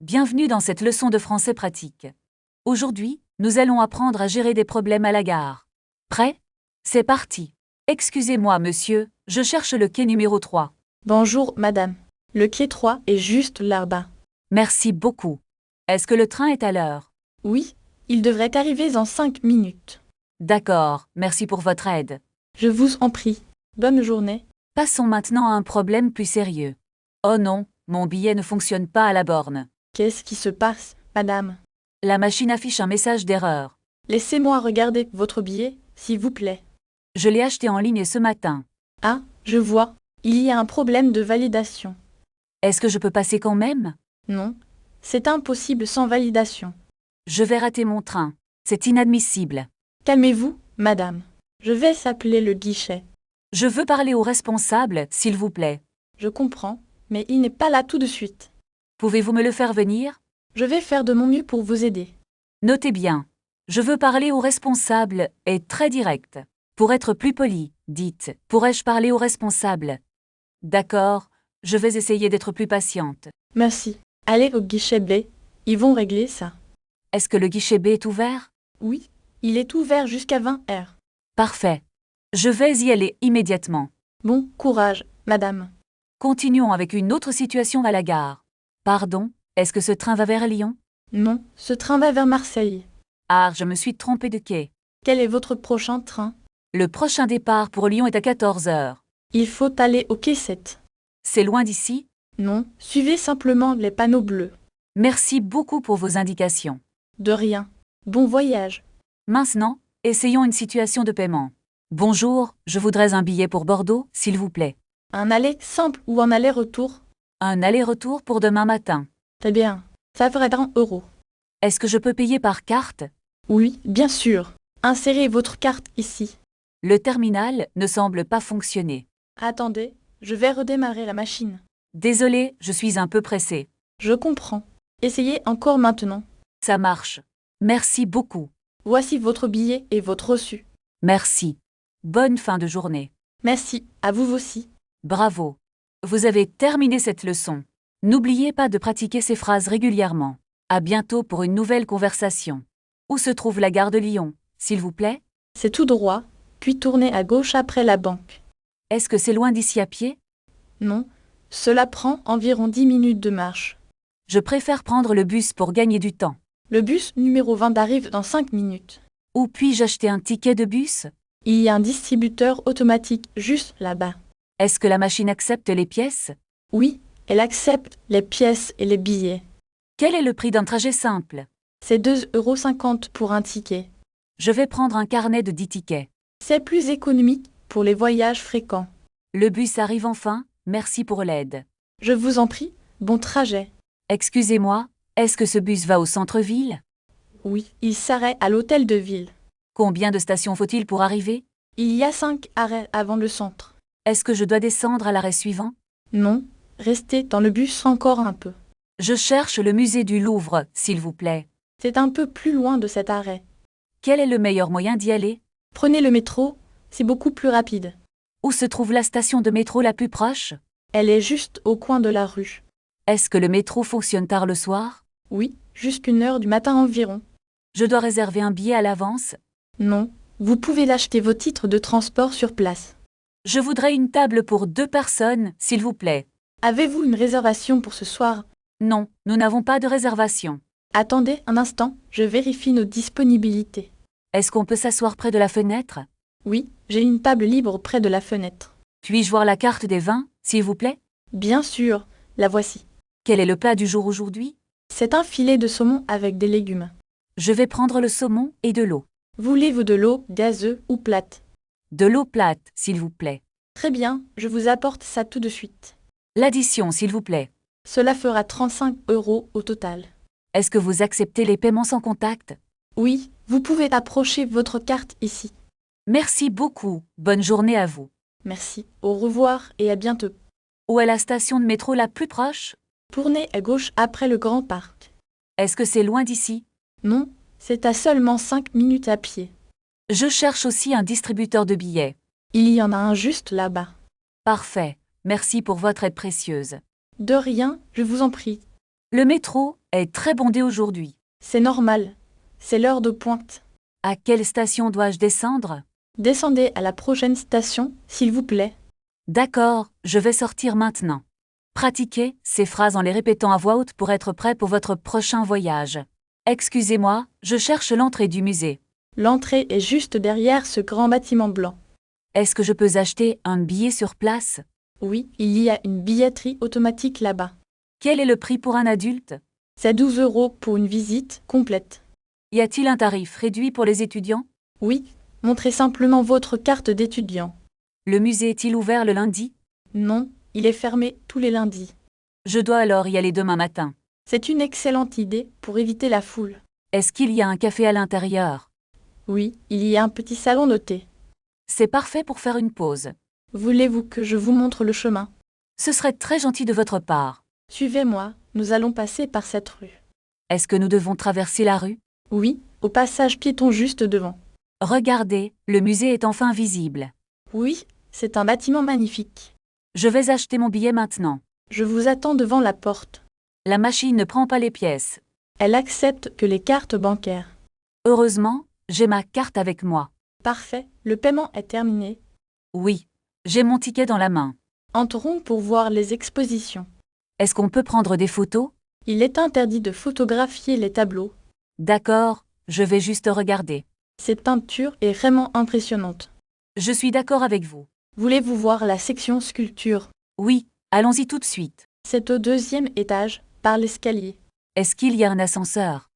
Bienvenue dans cette leçon de français pratique. Aujourd'hui, nous allons apprendre à gérer des problèmes à la gare. Prêt? C'est parti. Excusez-moi, monsieur, je cherche le quai numéro 3. Bonjour, madame. Le quai 3 est juste là-bas. Merci beaucoup. Est-ce que le train est à l'heure? Oui, il devrait arriver dans 5 minutes. D'accord, merci pour votre aide. Je vous en prie. Bonne journée. Passons maintenant à un problème plus sérieux. Oh non, mon billet ne fonctionne pas à la borne. Qu'est-ce qui se passe, madame? La machine affiche un message d'erreur. Laissez-moi regarder votre billet, s'il vous plaît. Je l'ai acheté en ligne ce matin. Ah, je vois. Il y a un problème de validation. Est-ce que je peux passer quand même? Non, c'est impossible sans validation. Je vais rater mon train. C'est inadmissible. Calmez-vous, madame. Je vais s'appeler le guichet. Je veux parler au responsable, s'il vous plaît. Je comprends, mais il n'est pas là tout de suite. Pouvez-vous me le faire venir? Je vais faire de mon mieux pour vous aider. Notez bien. Je veux parler au responsable et très direct. Pour être plus poli, dites « Pourrais-je parler au responsable ?» D'accord, je vais essayer d'être plus patiente. Merci. Allez au guichet B. Ils vont régler ça. Est-ce que le guichet B est ouvert? Oui, il est ouvert jusqu'à 20 heures. Parfait. Je vais y aller immédiatement. Bon courage, madame. Continuons avec une autre situation à la gare. Pardon, est-ce que ce train va vers Lyon? Non, ce train va vers Marseille. Ah, je me suis trompée de quai. Quel est votre prochain train? Le prochain départ pour Lyon est à 14 heures. Il faut aller au quai 7. C'est loin d'ici? Non, suivez simplement les panneaux bleus. Merci beaucoup pour vos indications. De rien. Bon voyage. Maintenant, essayons une situation de paiement. Bonjour, je voudrais un billet pour Bordeaux, s'il vous plaît. Un aller simple ou un aller-retour? Un aller-retour pour demain matin. Très bien. Ça fera 1 euro. Est-ce que je peux payer par carte? Oui, bien sûr. Insérez votre carte ici. Le terminal ne semble pas fonctionner. Attendez, je vais redémarrer la machine. Désolé, je suis un peu pressée. Je comprends. Essayez encore maintenant. Ça marche. Merci beaucoup. Voici votre billet et votre reçu. Merci. Bonne fin de journée. Merci, à vous aussi. Bravo. Vous avez terminé cette leçon. N'oubliez pas de pratiquer ces phrases régulièrement. À bientôt pour une nouvelle conversation. Où se trouve la gare de Lyon, s'il vous plaît? C'est tout droit, puis tournez à gauche après la banque. Est-ce que c'est loin d'ici à pied? Non, cela prend environ 10 minutes de marche. Je préfère prendre le bus pour gagner du temps. Le bus numéro 20 arrive dans 5 minutes. Où puis-je acheter un ticket de bus? Il y a un distributeur automatique juste là-bas. Est-ce que la machine accepte les pièces? Oui, elle accepte les pièces et les billets. Quel est le prix d'un trajet simple? C'est 2,50 € pour un ticket. Je vais prendre un carnet de 10 tickets. C'est plus économique pour les voyages fréquents. Le bus arrive enfin, merci pour l'aide. Je vous en prie, bon trajet. Excusez-moi, est-ce que ce bus va au centre-ville? Oui, il s'arrête à l'hôtel de ville. Combien de stations faut-il pour arriver? Il y a 5 arrêts avant le centre. Est-ce que je dois descendre à l'arrêt suivant? Non, restez dans le bus encore un peu. Je cherche le musée du Louvre, s'il vous plaît. C'est un peu plus loin de cet arrêt. Quel est le meilleur moyen d'y aller? Prenez le métro, c'est beaucoup plus rapide. Où se trouve la station de métro la plus proche? Elle est juste au coin de la rue. Est-ce que le métro fonctionne tard le soir? Oui, jusqu'à 1 heure du matin environ. Je dois réserver un billet à l'avance? Non, vous pouvez l'acheter vos titres de transport sur place. Je voudrais une table pour 2 personnes, s'il vous plaît. Avez-vous une réservation pour ce soir? Non, nous n'avons pas de réservation. Attendez un instant, je vérifie nos disponibilités. Est-ce qu'on peut s'asseoir près de la fenêtre? Oui, j'ai une table libre près de la fenêtre. Puis-je voir la carte des vins, s'il vous plaît? Bien sûr, la voici. Quel est le plat du jour aujourd'hui? C'est un filet de saumon avec des légumes. Je vais prendre le saumon et de l'eau. Voulez-vous de l'eau gazeuse ou plate? De l'eau plate, s'il vous plaît. Très bien, je vous apporte ça tout de suite. L'addition, s'il vous plaît. Cela fera 35 € au total. Est-ce que vous acceptez les paiements sans contact? Oui, vous pouvez approcher votre carte ici. Merci beaucoup, bonne journée à vous. Merci, au revoir et à bientôt. Où est la station de métro la plus proche? Tournez à gauche après le grand parc. Est-ce que c'est loin d'ici? Non, c'est à seulement 5 minutes à pied. Je cherche aussi un distributeur de billets. Il y en a un juste là-bas. Parfait, merci pour votre aide précieuse. De rien, je vous en prie. Le métro est très bondé aujourd'hui. C'est normal. C'est l'heure de pointe. À quelle station dois-je descendre? Descendez à la prochaine station, s'il vous plaît. D'accord, je vais sortir maintenant. Pratiquez ces phrases en les répétant à voix haute pour être prêt pour votre prochain voyage. Excusez-moi, je cherche l'entrée du musée. L'entrée est juste derrière ce grand bâtiment blanc. Est-ce que je peux acheter un billet sur place? Oui, il y a une billetterie automatique là-bas. Quel est le prix pour un adulte? C'est 12 € pour une visite complète. Y a-t-il un tarif réduit pour les étudiants? Oui, montrez simplement votre carte d'étudiant. Le musée est-il ouvert le lundi? Non, il est fermé tous les lundis. Je dois alors y aller demain matin. C'est une excellente idée pour éviter la foule. Est-ce qu'il y a un café à l'intérieur? Oui, il y a un petit salon de thé. C'est parfait pour faire une pause. Voulez-vous que je vous montre le chemin? Ce serait très gentil de votre part. Suivez-moi, nous allons passer par cette rue. Est-ce que nous devons traverser la rue? Oui, au passage piéton juste devant. Regardez, le musée est enfin visible. Oui, c'est un bâtiment magnifique. Je vais acheter mon billet maintenant. Je vous attends devant la porte. La machine ne prend pas les pièces. Elle accepte que les cartes bancaires. Heureusement, j'ai ma carte avec moi. Parfait, le paiement est terminé. Oui, j'ai mon ticket dans la main. Entrons pour voir les expositions. Est-ce qu'on peut prendre des photos? Il est interdit de photographier les tableaux. D'accord, je vais juste regarder. Cette peinture est vraiment impressionnante. Je suis d'accord avec vous. Voulez-vous voir la section sculpture? Oui, allons-y tout de suite. C'est au 2e étage, par l'escalier. Est-ce qu'il y a un ascenseur?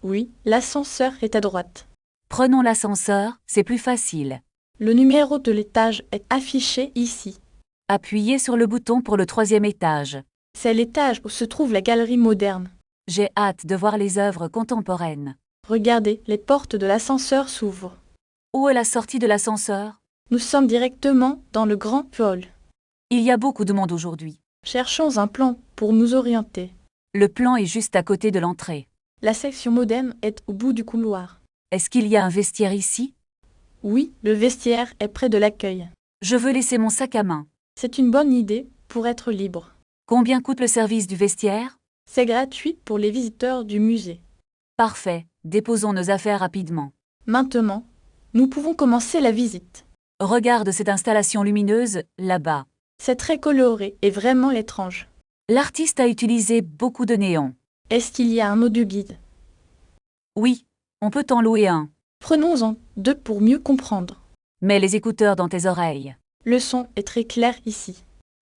Oui, l'ascenseur est à droite. Prenons l'ascenseur, c'est plus facile. Le numéro de l'étage est affiché ici. Appuyez sur le bouton pour le 3e étage. C'est l'étage où se trouve la galerie moderne. J'ai hâte de voir les œuvres contemporaines. Regardez, les portes de l'ascenseur s'ouvrent. Où est la sortie de l'ascenseur? Nous sommes directement dans le grand hall. Il y a beaucoup de monde aujourd'hui. Cherchons un plan pour nous orienter. Le plan est juste à côté de l'entrée. La section moderne est au bout du couloir. Est-ce qu'il y a un vestiaire ici? Oui, le vestiaire est près de l'accueil. Je veux laisser mon sac à main. C'est une bonne idée pour être libre. Combien coûte le service du vestiaire? C'est gratuit pour les visiteurs du musée. Parfait, déposons nos affaires rapidement. Maintenant, nous pouvons commencer la visite. Regarde cette installation lumineuse, là-bas. C'est très coloré et vraiment étrange. L'artiste a utilisé beaucoup de néons. Est-ce qu'il y a un audioguide? Oui, on peut en louer un. Prenons-en 2 pour mieux comprendre. Mets les écouteurs dans tes oreilles. Le son est très clair ici.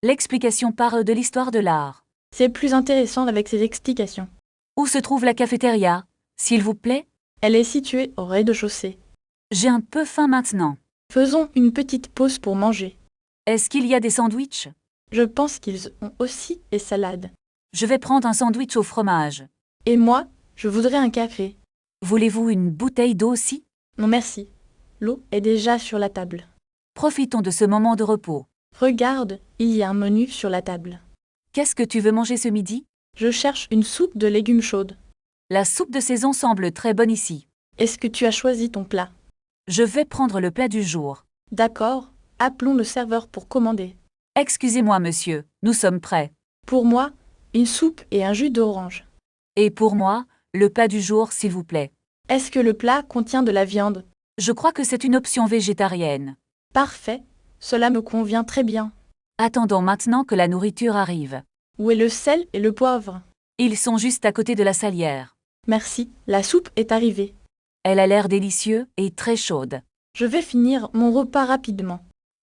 L'explication parle de l'histoire de l'art. C'est plus intéressant avec ces explications. Où se trouve la cafétéria, s'il vous plaît? Elle est située au rez-de-chaussée. J'ai un peu faim maintenant. Faisons une petite pause pour manger. Est-ce qu'il y a des sandwichs? Je pense qu'ils ont aussi des salades. Je vais prendre un sandwich au fromage. Et moi, je voudrais un café. Voulez-vous une bouteille d'eau aussi? Non merci. L'eau est déjà sur la table. Profitons de ce moment de repos. Regarde, il y a un menu sur la table. Qu'est-ce que tu veux manger ce midi? Je cherche une soupe de légumes chaude. La soupe de saison semble très bonne ici. Est-ce que tu as choisi ton plat? Je vais prendre le plat du jour. D'accord, appelons le serveur pour commander. Excusez-moi monsieur, nous sommes prêts. Pour moi, une soupe et un jus d'orange. Et pour moi, le plat du jour s'il vous plaît. Est-ce que le plat contient de la viande? Je crois que c'est une option végétarienne. Parfait, cela me convient très bien. Attendons maintenant que la nourriture arrive. Où est le sel et le poivre? Ils sont juste à côté de la salière. Merci, la soupe est arrivée. Elle a l'air délicieuse et très chaude. Je vais finir mon repas rapidement.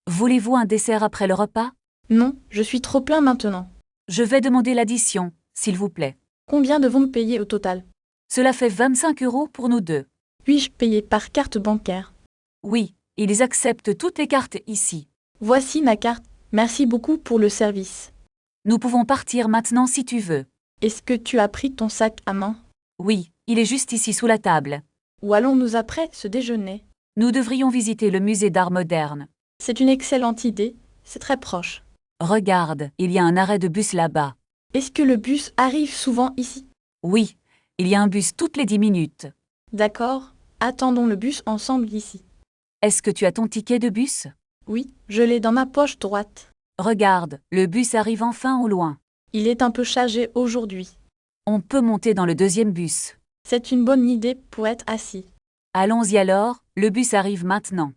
Voulez-vous un dessert après le repas? Non, je suis trop plein maintenant. Je vais demander l'addition, s'il vous plaît. Combien devons-nous payer au total? Cela fait 25 € pour nous deux. Puis-je payer par carte bancaire? Oui, ils acceptent toutes les cartes ici. Voici ma carte. Merci beaucoup pour le service. Nous pouvons partir maintenant si tu veux. Est-ce que tu as pris ton sac à main? Oui, il est juste ici sous la table. Ou allons-nous après ce déjeuner? Nous devrions visiter le musée d'art moderne. C'est une excellente idée, c'est très proche. Regarde, il y a un arrêt de bus là-bas. Est-ce que le bus arrive souvent ici? Oui, il y a un bus toutes les 10 minutes. D'accord, attendons le bus ensemble ici. Est-ce que tu as ton ticket de bus? Oui, je l'ai dans ma poche droite. Regarde, le bus arrive enfin au loin. Il est un peu chargé aujourd'hui. On peut monter dans le deuxième bus. C'est une bonne idée pour être assis. Allons-y alors, le bus arrive maintenant.